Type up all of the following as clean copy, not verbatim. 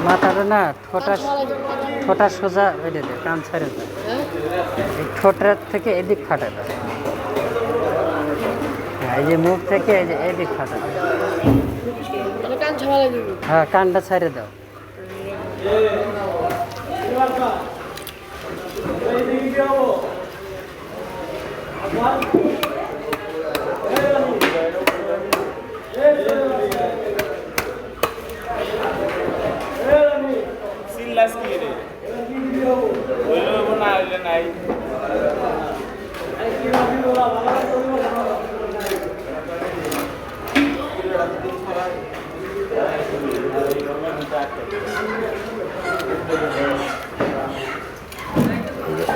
মাথাটা না ঠোঁটা সোজা বেঁধে দেয়, কান ছেড়ে দেয়, এই ঠোঁটের থেকে এদিক খাটা দেয়, এই যে মুখ থেকে এই যে এদিক খাটা দেয়, হ্যাঁ কানটা ছেড়ে দাও।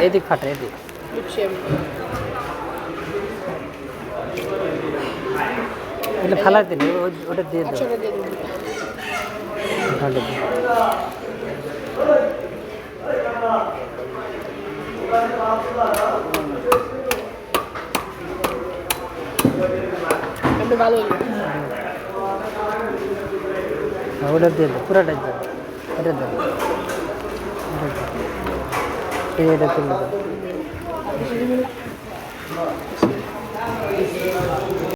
এদিক ফাটা, এদিক ফালাই দিন, ওটা দিয়ে দেবো। ওটা দিয়ে দেবো, পুরাটাই দেবো, এটা দেবো, এটা তুলে দেবো।